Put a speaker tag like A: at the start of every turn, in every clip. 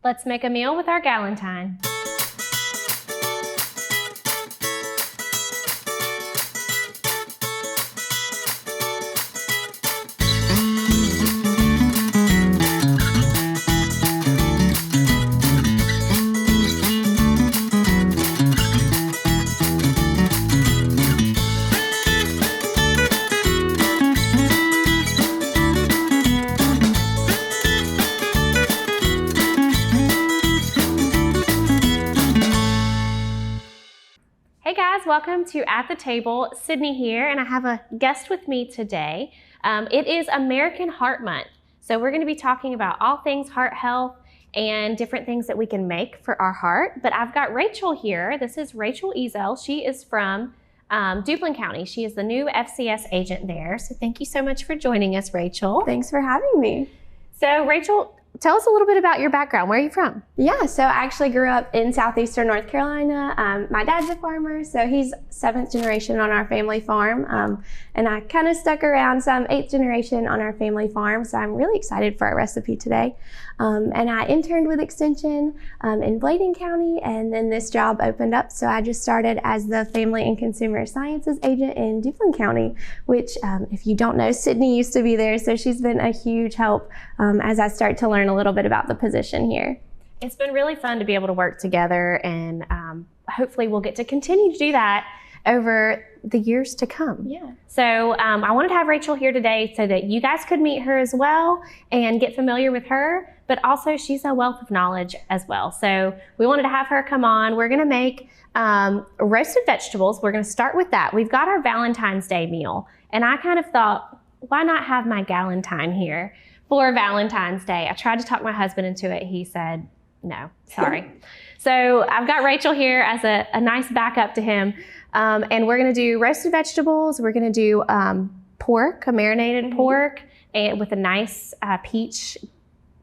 A: Let's make a meal with our Galentine. Hey guys, welcome to At the Table. Sydney here, and I have a guest with me today. It is American Heart Month, so we're going to be talking about all things heart health and different things that we can make for our heart. But I've got Rachel here. This is Rachel Ezzell. She is from Duplin County. She is the new FCS agent there. So thank you so much for joining us, Rachel.
B: Thanks for having me.
A: So Rachel, tell us a little bit about your background. Where are you from?
B: Yeah, so I actually grew up in southeastern North Carolina. My dad's a farmer, so he's 7th generation on our family farm. And I kind of stuck around, so I'm 8th generation on our family farm. So I'm really excited for our recipe today. And I interned with Extension in Duplin County, and then this job opened up. So I just started as the Family and Consumer Sciences Agent in Duplin County, which if you don't know, Sydney used to be there. So she's been a huge help as I start to learn a little bit about the position here.
A: It's been really fun to be able to work together, and hopefully we'll get to continue to do that over the years to come.
B: Yeah.
A: So I wanted to have Rachel here today so that you guys could meet her as well and get familiar with her, but also she's a wealth of knowledge as well. So we wanted to have her come on. We're gonna make roasted vegetables. We're gonna start with that. We've got our Valentine's Day meal, and I kind of thought, why not have my Galentine here for Valentine's Day? I tried to talk my husband into it. He said, no, sorry. So I've got Rachel here as a nice backup to him. And we're gonna do roasted vegetables. We're gonna do pork, a marinated pork, and with a nice peach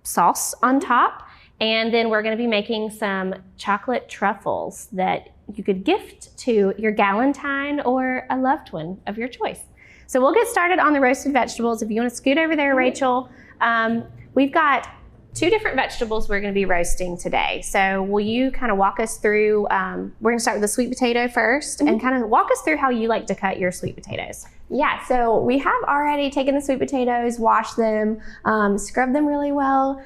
A: sauce on top. And then we're gonna be making some chocolate truffles that you could gift to your Galentine or a loved one of your choice. So we'll get started on the roasted vegetables. If you wanna scoot over there, Rachel, we've got 2 different vegetables we're going to be roasting today. So will you kind of walk us through, we're going to start with the sweet potato first, and kind of walk us through how you like to cut your sweet potatoes.
B: Yeah, so we have already taken the sweet potatoes, washed them, scrubbed them really well.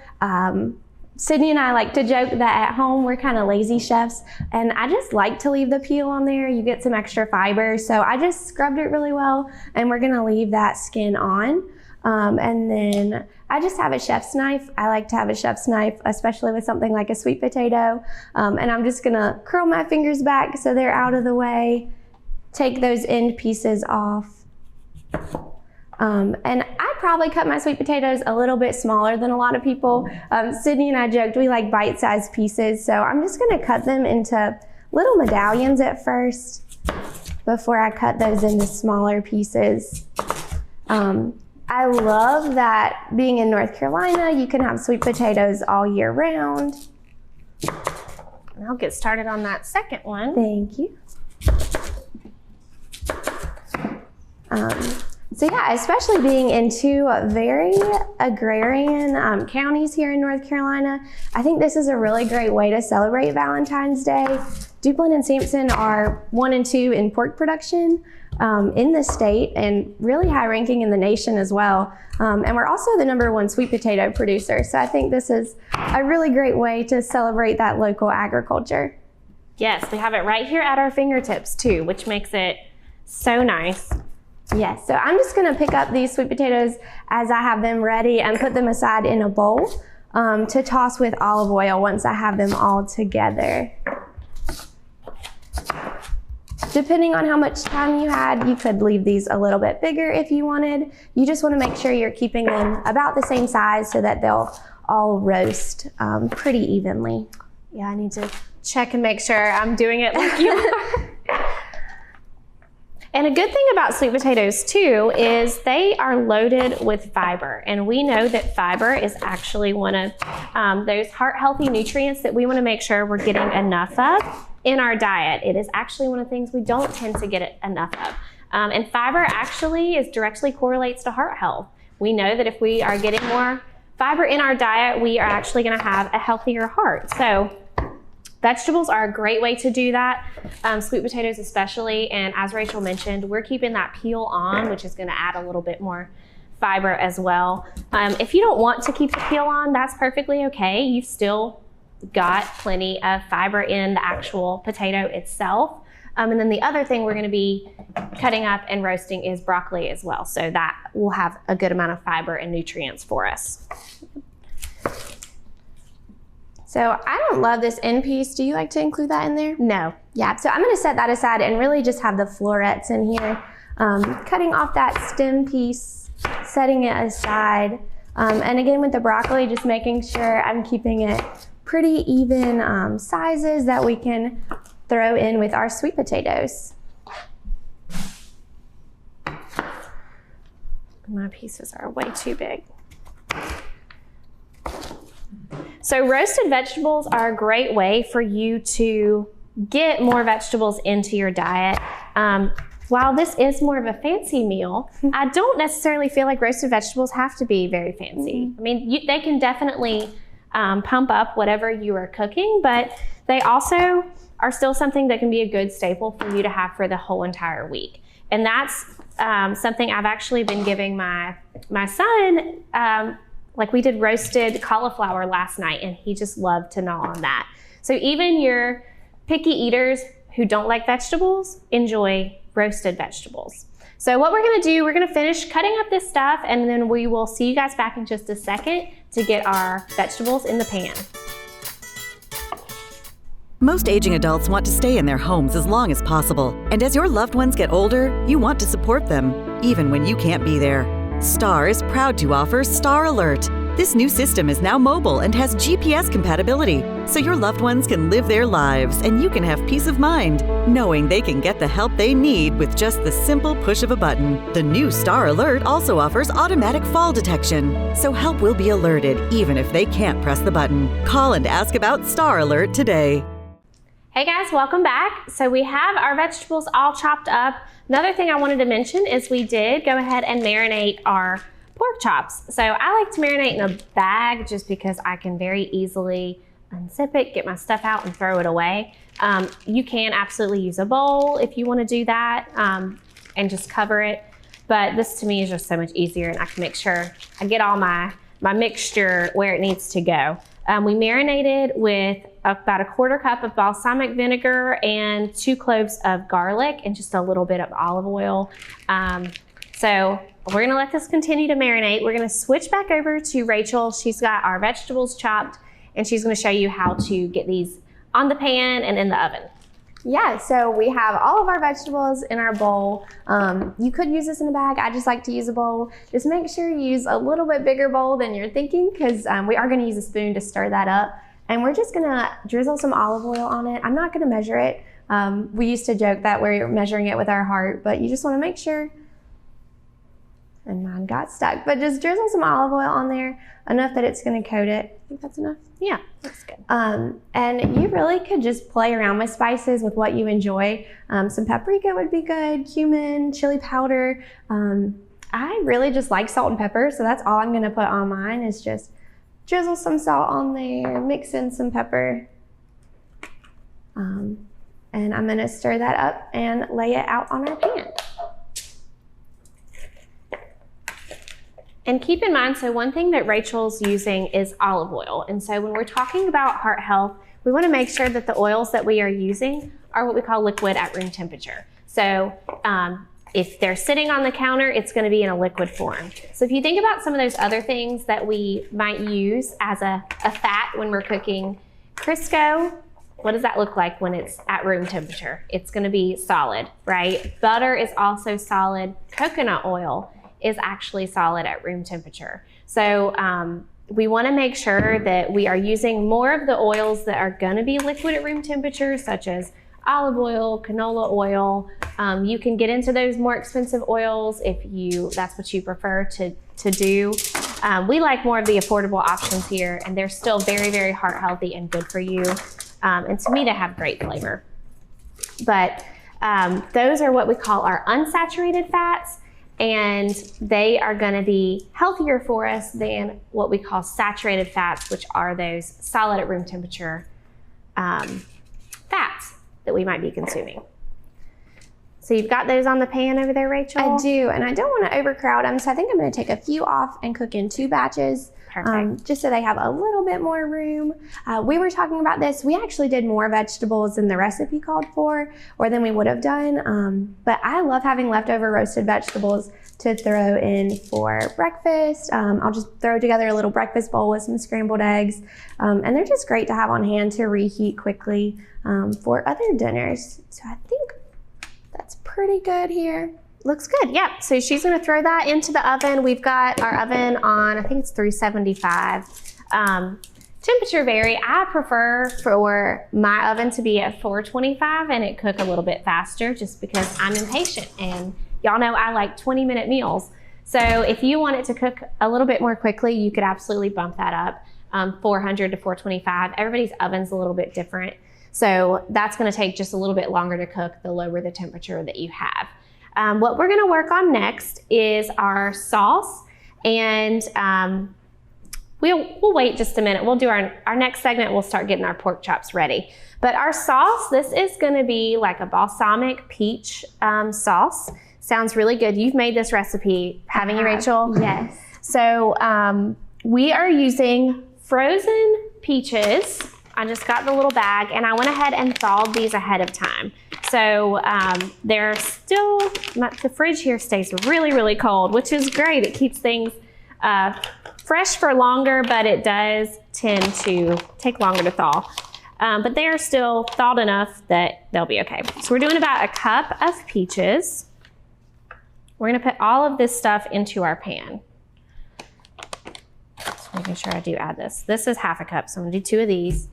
B: Sydney and I like to joke that at home we're kind of lazy chefs, and I just like to leave the peel on there. You get some extra fiber, so I just scrubbed it really well, and we're going to leave that skin on. And then I just have a chef's knife. I like to have a chef's knife, especially with something like a sweet potato. And I'm just gonna curl my fingers back so they're out of the way, take those end pieces off. And I probably cut my sweet potatoes a little bit smaller than a lot of people. Sydney and I joked we like bite-sized pieces, so I'm just gonna cut them into little medallions at first before I cut those into smaller pieces. I love that being in North Carolina, you can have sweet potatoes all year round.
A: And I'll get started on that second one.
B: Thank you. So yeah, especially being in 2 very agrarian counties here in North Carolina, I think this is a really great way to celebrate Valentine's Day. Duplin and Sampson are 1 and 2 in pork production in the state, and really high ranking in the nation as well. And we're also the #1 sweet potato producer. So I think this is a really great way to celebrate that local agriculture.
A: Yes, we have it right here at our fingertips too, which makes it so nice.
B: Yes, so I'm just gonna pick up these sweet potatoes as I have them ready and put them aside in a bowl to toss with olive oil once I have them all together. Depending on how much time you had, you could leave these a little bit bigger if you wanted. You just want to make sure you're keeping them about the same size so that they'll all roast pretty evenly.
A: Yeah, I need to check and make sure I'm doing it like you are. And a good thing about sweet potatoes too is they are loaded with fiber, and we know that fiber is actually one of those heart healthy nutrients that we want to make sure we're getting enough of in our diet. It is actually one of the things we don't tend to get enough of. And fiber actually directly correlates to heart health. We know that if we are getting more fiber in our diet, we are actually going to have a healthier heart. So vegetables are a great way to do that, sweet potatoes especially. And as Rachel mentioned, we're keeping that peel on, which is going to add a little bit more fiber as well. If you don't want to keep the peel on, that's perfectly okay. You've still got plenty of fiber in the actual potato itself. And then the other thing we're going to be cutting up and roasting is broccoli as well. So that will have a good amount of fiber and nutrients for us.
B: So I don't love this end piece. Do you like to include that in there?
A: No.
B: Yeah, so I'm going to set that aside and really just have the florets in here. Cutting off that stem piece, setting it aside. And again with the broccoli, just making sure I'm keeping it pretty even sizes that we can throw in with our sweet potatoes.
A: My pieces are way too big. So roasted vegetables are a great way for you to get more vegetables into your diet. While this is more of a fancy meal, I don't necessarily feel like roasted vegetables have to be very fancy. I mean, they can definitely pump up whatever you are cooking, but they also are still something that can be a good staple for you to have for the whole entire week. And that's something I've actually been giving my son. Like we did roasted cauliflower last night, and he just loved to gnaw on that. So even your picky eaters who don't like vegetables enjoy roasted vegetables. So what we're gonna do, we're gonna finish cutting up this stuff, and then we will see you guys back in just a second to get our vegetables in the pan.
C: Most aging adults want to stay in their homes as long as possible. And as your loved ones get older, you want to support them, even when you can't be there. Star is proud to offer Star Alert. This new system is now mobile and has GPS compatibility, so your loved ones can live their lives and you can have peace of mind, knowing they can get the help they need with just the simple push of a button. The new Star Alert also offers automatic fall detection, so help will be alerted even if they can't press the button. Call and ask about Star Alert today.
A: Hey guys, welcome back. So we have our vegetables all chopped up. Another thing I wanted to mention is we did go ahead and marinate our pork chops. So I like to marinate in a bag just because I can very easily unzip it, get my stuff out and throw it away. You can absolutely use a bowl if you want to do that and just cover it. But this to me is just so much easier, and I can make sure I get all my mixture where it needs to go. We marinated with about a 1/4 cup of balsamic vinegar and 2 cloves of garlic and just a little bit of olive oil. So we're gonna let this continue to marinate. We're gonna switch back over to Rachel. She's got our vegetables chopped, and she's gonna show you how to get these on the pan and in the oven.
B: Yeah, so we have all of our vegetables in our bowl. You could use this in a bag. I just like to use a bowl. Just make sure you use a little bit bigger bowl than you're thinking, because we are gonna use a spoon to stir that up. And we're just gonna drizzle some olive oil on it. I'm not gonna measure it. We used to joke that we're measuring it with our heart, but you just wanna make sure. And mine got stuck, but just drizzle some olive oil on there, enough that it's gonna coat it. I think that's enough.
A: Yeah, that's good.
B: And you really could just play around with spices with what you enjoy. Some paprika would be good, cumin, chili powder. I really just like salt and pepper, so that's all I'm gonna put on mine is just drizzle some salt on there, mix in some pepper. And I'm gonna stir that up and lay it out on our pan.
A: And keep in mind, so one thing that Rachel's using is olive oil. And so when we're talking about heart health, we want to make sure that the oils that we are using are what we call liquid at room temperature. So if they're sitting on the counter, it's going to be in a liquid form. So if you think about some of those other things that we might use as a fat when we're cooking Crisco, what does that look like when it's at room temperature? It's going to be solid, right? Butter is also solid. Coconut oil is actually solid at room temperature. So we want to make sure that we are using more of the oils that are going to be liquid at room temperature, such as olive oil, canola oil. You can get into those more expensive oils if that's what you prefer to do. We like more of the affordable options here, and they're still very, very heart healthy and good for you. And to me, they have great flavor. But those are what we call our unsaturated fats. and they are going to be healthier for us than what we call saturated fats, which are those solid at room temperature fats that we might be consuming. So you've got those on the pan over there, Rachel?
B: I do, and I don't want to overcrowd them, so I think I'm going to take a few off and cook in 2 batches.
A: Perfect.
B: Just so they have a little bit more room. We were talking about this. We actually did more vegetables than the recipe called for, or than we would have done. But I love having leftover roasted vegetables to throw in for breakfast. I'll just throw together a little breakfast bowl with some scrambled eggs. And they're just great to have on hand to reheat quickly for other dinners. So I think that's pretty good here.
A: Looks good. Yep. So she's going to throw that into the oven. We've got our oven on, I think it's 375. Temperature vary. I prefer for my oven to be at 425 and it cook a little bit faster just because I'm impatient. And y'all know I like 20-minute meals. So if you want it to cook a little bit more quickly, you could absolutely bump that up 400 to 425. Everybody's oven's a little bit different. So that's going to take just a little bit longer to cook the lower the temperature that you have. What we're going to work on next is our sauce, and we'll wait just a minute. We'll do our next segment. We'll start getting our pork chops ready. But our sauce, this is going to be like a balsamic peach sauce. Sounds really good. You've made this recipe, haven't you, Rachel?
B: Yes.
A: So we are using frozen peaches. I just got the little bag, and I went ahead and thawed these ahead of time. So they're still, the fridge here stays really, really cold, which is great. It keeps things fresh for longer, but it does tend to take longer to thaw. But they are still thawed enough that they'll be okay. So we're doing about a cup of peaches. We're gonna put all of this stuff into our pan. Just making sure I do add this. This is half a cup, so I'm gonna do 2 of these.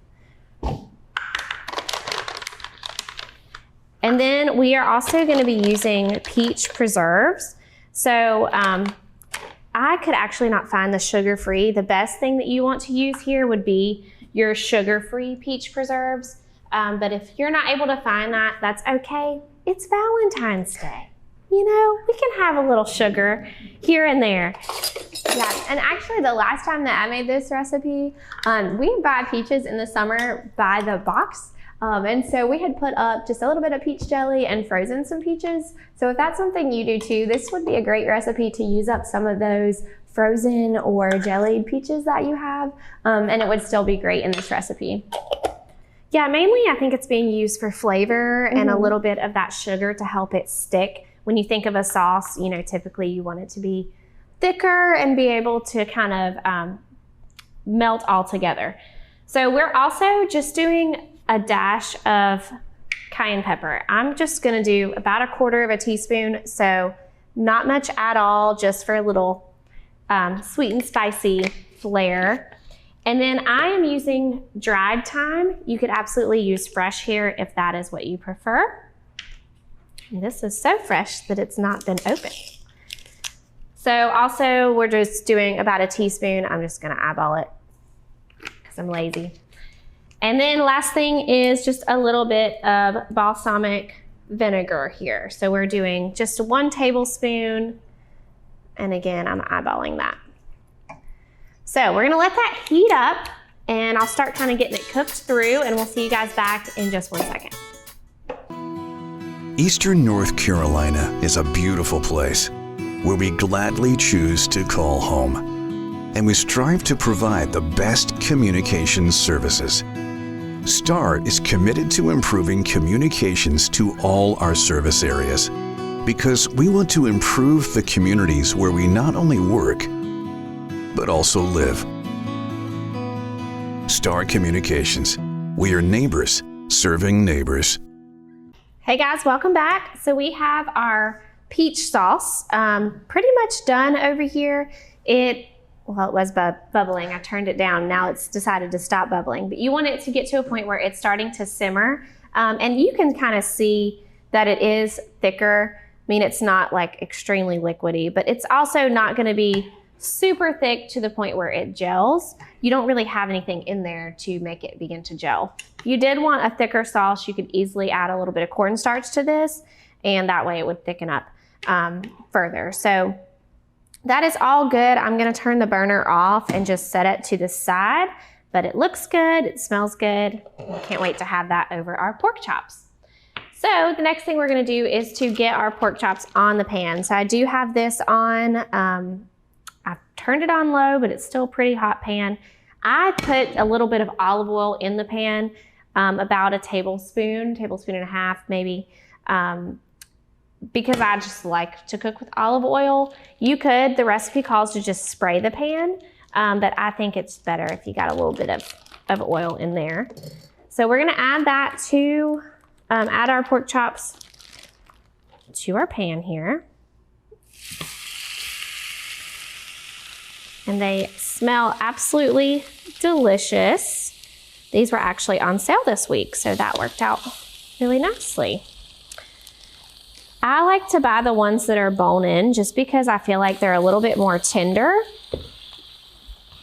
A: And then we are also going to be using peach preserves. So I could actually not find the sugar-free. The best thing that you want to use here would be your sugar-free peach preserves. But if you're not able to find that, that's okay. It's Valentine's Day. You know, we can have a little sugar here and there.
B: Yeah, and actually the last time that I made this recipe, we buy peaches in the summer by the box. And so we had put up just a little bit of peach jelly and frozen some peaches. So if that's something you do too, this would be a great recipe to use up some of those frozen or jellied peaches that you have. And it would still be great in this recipe.
A: Yeah, mainly I think it's being used for flavor and a little bit of that sugar to help it stick. When you think of a sauce, you know, typically you want it to be thicker and be able to kind of melt all together. So we're also just doing a dash of cayenne pepper. I'm just gonna do about 1/4 teaspoon, so not much at all, just for a little sweet and spicy flair. And then I am using dried thyme. You could absolutely use fresh here if that is what you prefer. And this is so fresh that it's not been opened. So also we're just doing about 1 teaspoon. I'm just gonna eyeball it because I'm lazy. And then last thing is just a little bit of balsamic vinegar here. So we're doing just 1 tablespoon. And again, I'm eyeballing that. So we're gonna let that heat up and I'll start kind of getting it cooked through and we'll see you guys back in just 1 second.
D: Eastern North Carolina is a beautiful place where we gladly choose to call home. And we strive to provide the best communications services. STAR is committed to improving communications to all our service areas because we want to improve the communities where we not only work, but also live. STAR Communications. We are neighbors serving neighbors.
A: Hey guys, welcome back. So we have our peach sauce pretty much done over here. Well, it was bubbling. I turned it down. Now it's decided to stop bubbling. But you want it to get to a point where it's starting to simmer. And you can kind of see that it is thicker. I mean, it's not like extremely liquidy, but it's also not going to be super thick to the point where it gels. You don't really have anything in there to make it begin to gel. If you did want a thicker sauce, you could easily add a little bit of cornstarch to this, and that way it would thicken up. further. So that is all good. I'm gonna turn the burner off and just set it to the side, but it looks good, it smells good. Can't wait to have that over our pork chops. So the next thing we're gonna do is to get our pork chops on the pan. So I do have this on, I've turned it on low, but it's still a pretty hot pan. I put a little bit of olive oil in the pan, about a tablespoon and a half maybe, because I just like to cook with olive oil. You could, the recipe calls to just spray the pan, but I think it's better if you got a little bit of oil in there. So we're gonna add that to, add our pork chops to our pan here. And they smell absolutely delicious. These were actually on sale this week, so that worked out really nicely. I like to buy the ones that are bone-in just because I feel like they're a little bit more tender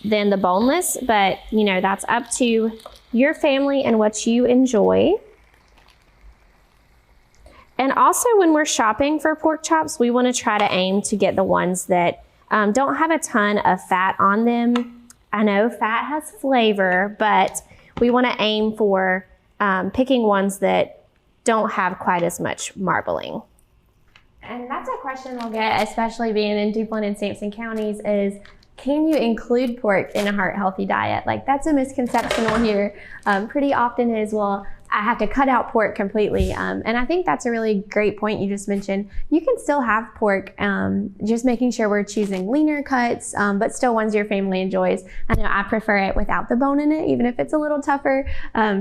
A: than the boneless, but you know, that's up to your family and what you enjoy. And also when we're shopping for pork chops, we want to try to aim to get the ones that don't have a ton of fat on them. I know fat has flavor, but we want to aim for picking ones that don't have quite as much marbling.
B: And that's a question we'll get, especially being in Duplin and Sampson counties, is can you include pork in a heart-healthy diet? Like, that's a misconception we'll hear pretty often is, well, I have to cut out pork completely. And I think that's a really great point you just mentioned. You can still have pork, just making sure we're choosing leaner cuts, but still ones your family enjoys. I know I prefer it without the bone in it, even if it's a little tougher,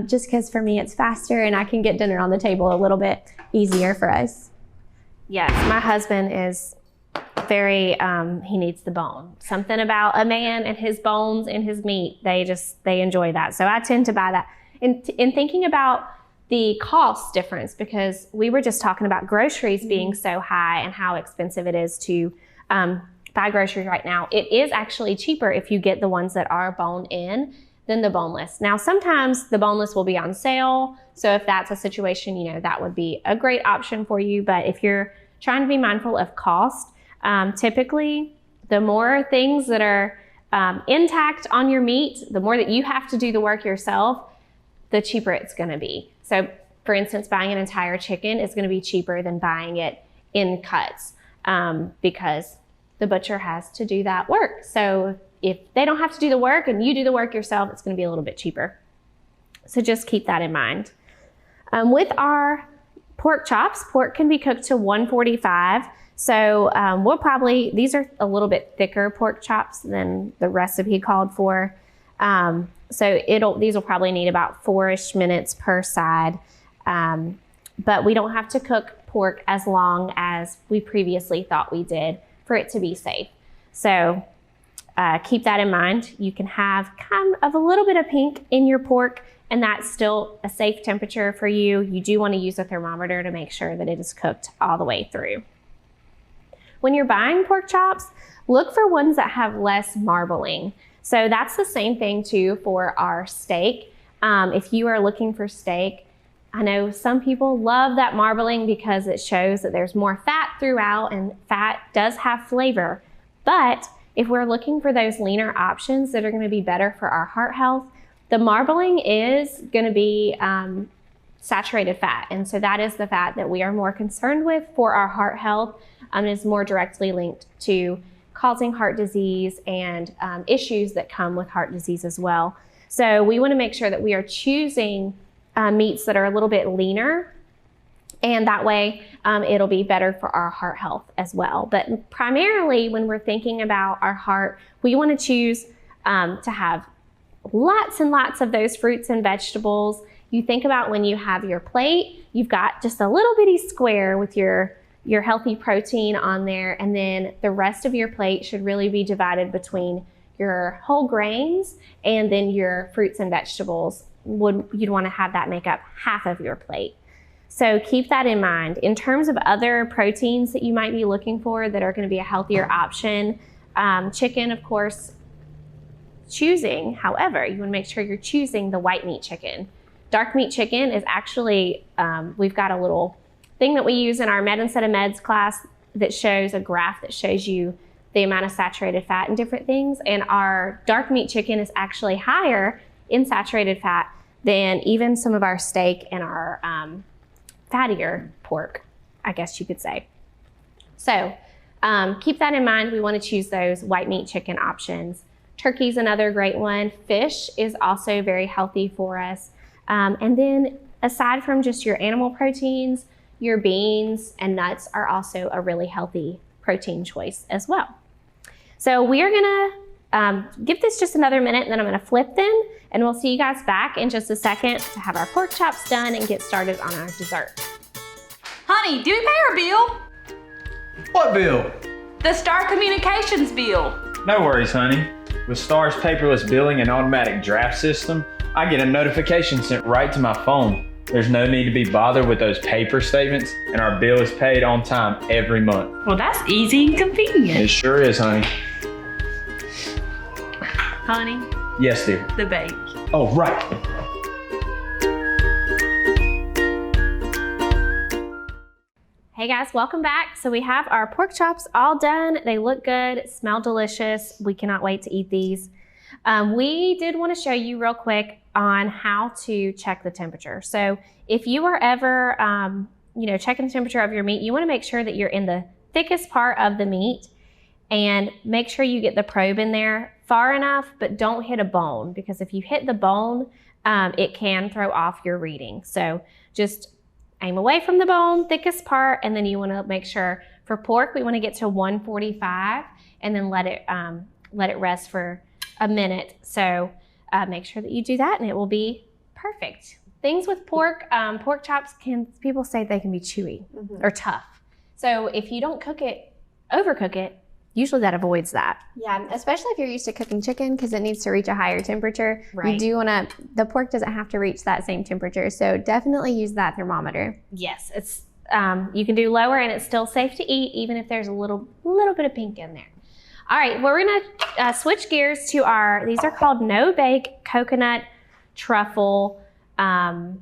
B: just because for me it's faster and I can get dinner on the table a little bit easier for us.
A: Yes, my husband is very, he needs the bone. Something about a man and his bones and his meat, they enjoy that. So I tend to buy that. In thinking about the cost difference, because we were just talking about groceries being so high and how expensive it is to buy groceries right now, it is actually cheaper if you get the ones that are bone-in than the boneless. Now, sometimes the boneless will be on sale. So if that's a situation, you know, that would be a great option for you. But if you're trying to be mindful of cost, typically the more things that are intact on your meat, the more that you have to do the work yourself, the cheaper it's gonna be. So for instance, buying an entire chicken is gonna be cheaper than buying it in cuts, because the butcher has to do that work. So if they don't have to do the work and you do the work yourself, it's gonna be a little bit cheaper. So just keep that in mind. With our pork chops, pork can be cooked to 145. So these are a little bit thicker pork chops than the recipe called for. So these will probably need about 4-ish minutes per side. But we don't have to cook pork as long as we previously thought we did for it to be safe. So keep that in mind. You can have kind of a little bit of pink in your pork, and that's still a safe temperature for you. You do want to use a thermometer to make sure that it is cooked all the way through. When you're buying pork chops, look for ones that have less marbling. So that's the same thing too for our steak. If you are looking for steak, I know some people love that marbling because it shows that there's more fat throughout, and fat does have flavor. But if we're looking for those leaner options that are going to be better for our heart health, the marbling is going to be saturated fat. And so that is the fat that we are more concerned with for our heart health, and is more directly linked to causing heart disease and issues that come with heart disease as well. So we want to make sure that we are choosing meats that are a little bit leaner, and that way it'll be better for our heart health as well. But primarily when we're thinking about our heart, we want to choose to have lots and lots of those fruits and vegetables. You think about when you have your plate, you've got just a little bitty square with your healthy protein on there, and then the rest of your plate should really be divided between your whole grains and then your fruits and vegetables. You'd want to have that make up half of your plate. So keep that in mind. In terms of other proteins that you might be looking for that are going to be a healthier option, chicken, of course, however, you want to make sure you're choosing the white meat chicken. Dark meat chicken is actually, we've got a little thing that we use in our Med Instead of Meds class that shows a graph that shows you the amount of saturated fat in different things. And our dark meat chicken is actually higher in saturated fat than even some of our steak and our fattier pork, I guess you could say. So keep that in mind. We want to choose those white meat chicken options. Turkey's another great one. Fish is also very healthy for us. And then aside from just your animal proteins, your beans and nuts are also a really healthy protein choice as well. So we are gonna give this just another minute, and then I'm gonna flip them, and we'll see you guys back in just a second to have our pork chops done and get started on our dessert.
E: Honey, do we pay our bill?
F: What bill?
E: The Star Communications bill.
F: No worries, honey. With Star's paperless billing and automatic draft system, I get a notification sent right to my phone. There's no need to be bothered with those paper statements, and our bill is paid on time every month.
E: Well, that's easy and convenient.
F: It sure is, honey.
E: Honey,
F: Yes, dear.
E: the bake.
F: Oh, right.
A: Hey guys, welcome back. So we have our pork chops all done. They look good, smell delicious. We cannot wait to eat these. We did want to show you real quick on how to check the temperature. So if you are ever, checking the temperature of your meat, you want to make sure that you're in the thickest part of the meat, and make sure you get the probe in there far enough, but don't hit a bone, because if you hit the bone, it can throw off your reading. So just aim away from the bone, thickest part, and then you want to make sure for pork, we want to get to 145 and then let it rest for a minute. So make sure that you do that and it will be perfect. Things with pork, pork chops people say they can be chewy or tough. So if you don't overcook it, usually that avoids that.
B: Yeah, especially if you're used to cooking chicken, because it needs to reach a higher temperature.
A: Right.
B: You do want to, the pork doesn't have to reach that same temperature. So definitely use that thermometer.
A: Yes, it's you can do lower and it's still safe to eat, even if there's a little bit of pink in there. All right, well, we're gonna switch gears to these are called no-bake coconut truffles, no-bake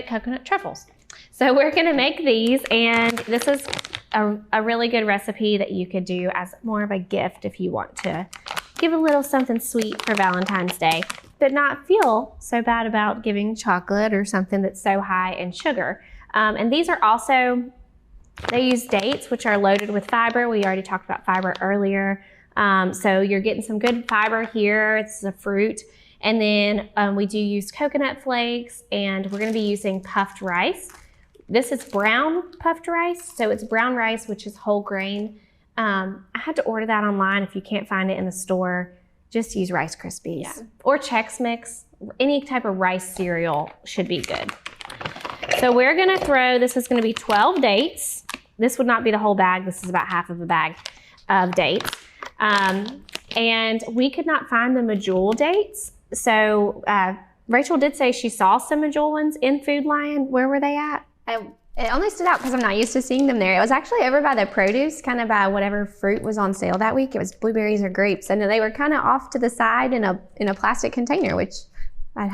A: coconut truffles. So we're gonna make these, and this is a really good recipe that you could do as more of a gift if you want to give a little something sweet for Valentine's Day, but not feel so bad about giving chocolate or something that's so high in sugar. And these are also, they use dates, which are loaded with fiber. We already talked about fiber earlier. So you're getting some good fiber here. It's a fruit. And then we do use coconut flakes, and we're gonna be using puffed rice. This is brown puffed rice. So it's brown rice, which is whole grain. I had to order that online. If you can't find it in the store, just use Rice Krispies or Chex Mix. Any type of rice cereal should be good. So we're gonna this is gonna be 12 dates. This would not be the whole bag. This is about half of a bag of dates. And we could not find the medjool dates. So Rachel did say she saw some medjool ones in Food Lion. Where were they at?
B: It only stood out because I'm not used to seeing them there. It was actually over by the produce, kind of by whatever fruit was on sale that week. It was blueberries or grapes, and they were kind of off to the side in a plastic container, which I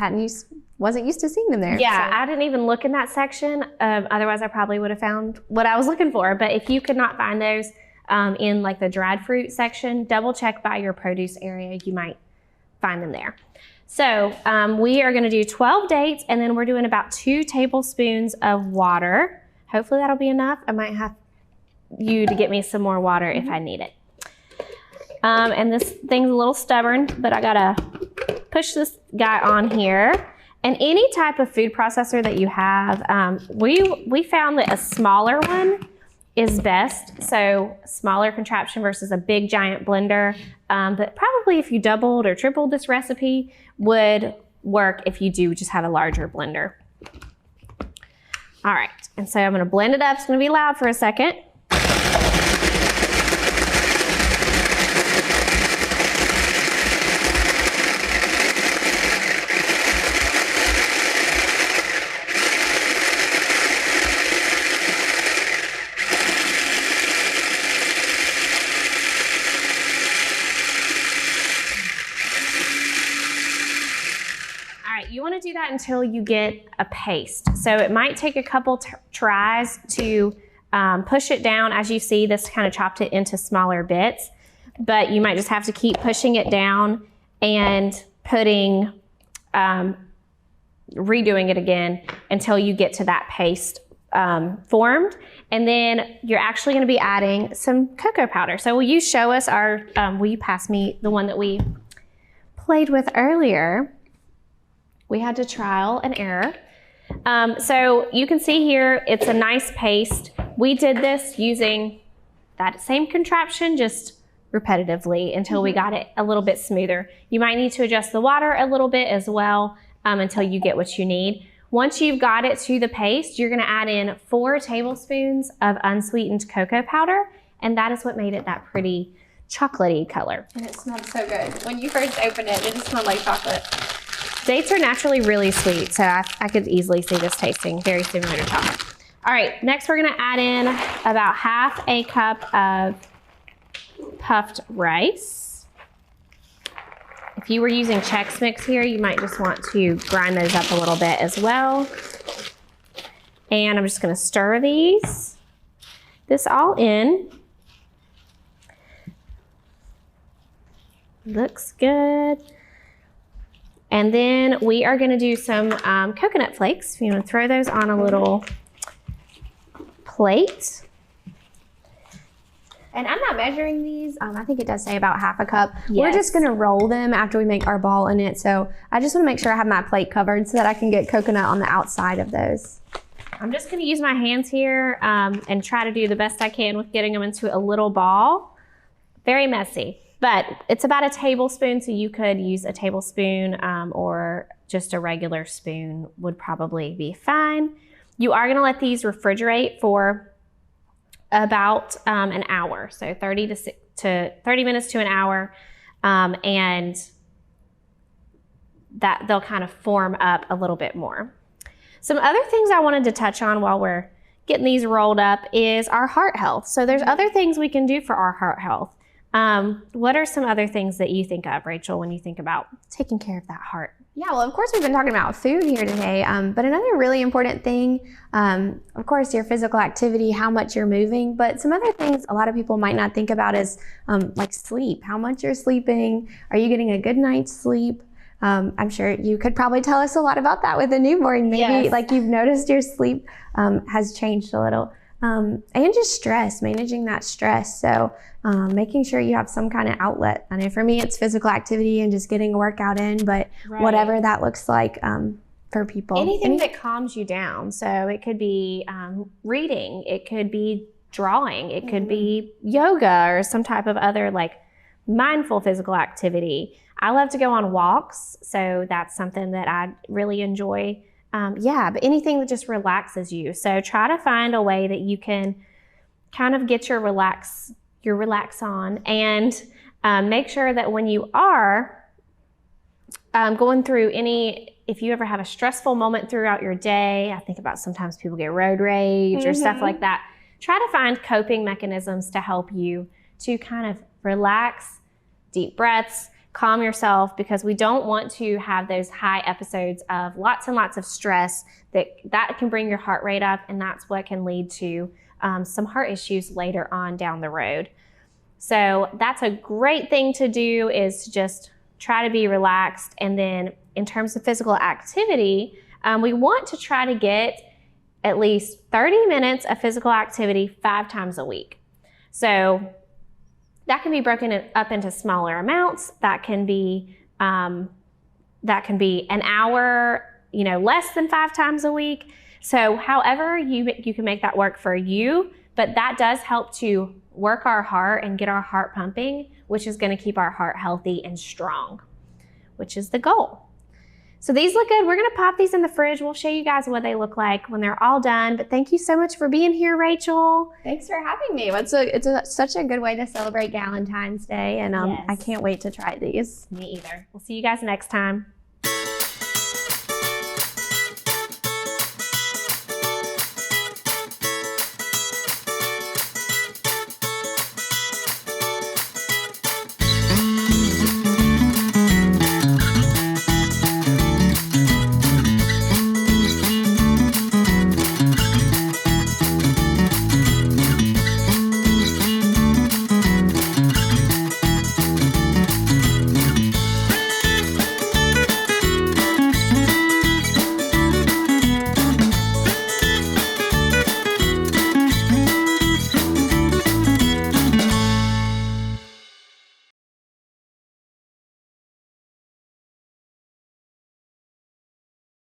B: wasn't used to seeing them there.
A: Yeah,
B: so.
A: I didn't even look in that section. Otherwise, I probably would have found what I was looking for. But if you could not find those in like the dried fruit section, double check by your produce area. You might find them there. So we are going to do 12 dates, and then we're doing about 2 tablespoons of water. Hopefully that'll be enough. I might have you to get me some more water if I need it. And this thing's a little stubborn, but I gotta push this guy on here. And any type of food processor that you have, we found that a smaller one is best. So smaller contraption versus a big giant blender. But probably if you doubled or tripled this recipe would work if you do just have a larger blender. All right, and so I'm gonna blend it up. It's gonna be loud for a second. You want to do that until you get a paste. So it might take a couple tries to push it down. As you see, this kind of chopped it into smaller bits, but you might just have to keep pushing it down and putting, redoing it again until you get to that paste formed. And then you're actually going to be adding some cocoa powder. So will you show us our, will you pass me the one that we played with earlier? We had to trial and error. So you can see here, it's a nice paste. We did this using that same contraption, just repetitively until we got it a little bit smoother. You might need to adjust the water a little bit as well until you get what you need. Once you've got it to the paste, you're gonna add in 4 tablespoons of unsweetened cocoa powder, and that is what made it that pretty chocolatey color.
B: And it smelled so good. When you first opened it, it just smelled like chocolate.
A: Dates are naturally really sweet, so I could easily see this tasting very similar to chocolate. All right, next we're gonna add in about half a cup of puffed rice. If you were using Chex Mix here, you might just want to grind those up a little bit as well. And I'm just gonna stir this all in. Looks good. And then we are gonna do some coconut flakes. You wanna throw those on a little plate.
B: And I'm not measuring these. I think it does say about half a cup.
A: Yes.
B: We're just gonna roll them after we make our ball in it. So I just wanna make sure I have my plate covered so that I can get coconut on the outside of those.
A: I'm just gonna use my hands here and try to do the best I can with getting them into a little ball. Very messy, but it's about a tablespoon, so you could use a tablespoon or just a regular spoon would probably be fine. You are gonna let these refrigerate for about an hour, so 30 minutes to an hour, and that they'll kind of form up a little bit more. Some other things I wanted to touch on while we're getting these rolled up is our heart health. So there's other things we can do for our heart health. What are some other things that you think of, Rachel, when you think about taking care of that heart?
B: Yeah, well, of course, we've been talking about food here today, but another really important thing, of course, your physical activity, how much you're moving, but some other things a lot of people might not think about is like sleep, how much you're sleeping, are you getting a good night's sleep? I'm sure you could probably tell us a lot about that with a newborn. Maybe like you've noticed your sleep has changed a little. And just stress, managing that stress. So making sure you have some kind of outlet. I know for me, it's physical activity and just getting a workout in, but whatever that looks like for people.
A: Anything that calms you down. So it could be reading, it could be drawing, it could be yoga or some type of other like mindful physical activity. I love to go on walks, so that's something that I really enjoy. But anything that just relaxes you. So try to find a way that you can kind of get your relax on, and make sure that when you are going through if you ever have a stressful moment throughout your day, I think about sometimes people get road rage or stuff like that. Try to find coping mechanisms to help you to kind of relax, deep breaths, calm yourself, because we don't want to have those high episodes of lots and lots of stress that can bring your heart rate up, and that's what can lead to some heart issues later on down the road. So that's a great thing to do, is to just try to be relaxed. And then in terms of physical activity, we want to try to get at least 30 minutes of physical activity 5 times a week. So that can be broken up into smaller amounts. That can be an hour, less than 5 times a week. So however you can make that work for you, but that does help to work our heart and get our heart pumping, which is going to keep our heart healthy and strong, which is the goal. So these look good. We're going to pop these in the fridge. We'll show you guys what they look like when they're all done. But thank you so much for being here, Rachel.
B: Thanks for having me. It's such a good way to celebrate Galentine's Day, and I can't wait to try these.
A: Me either. We'll see you guys next time.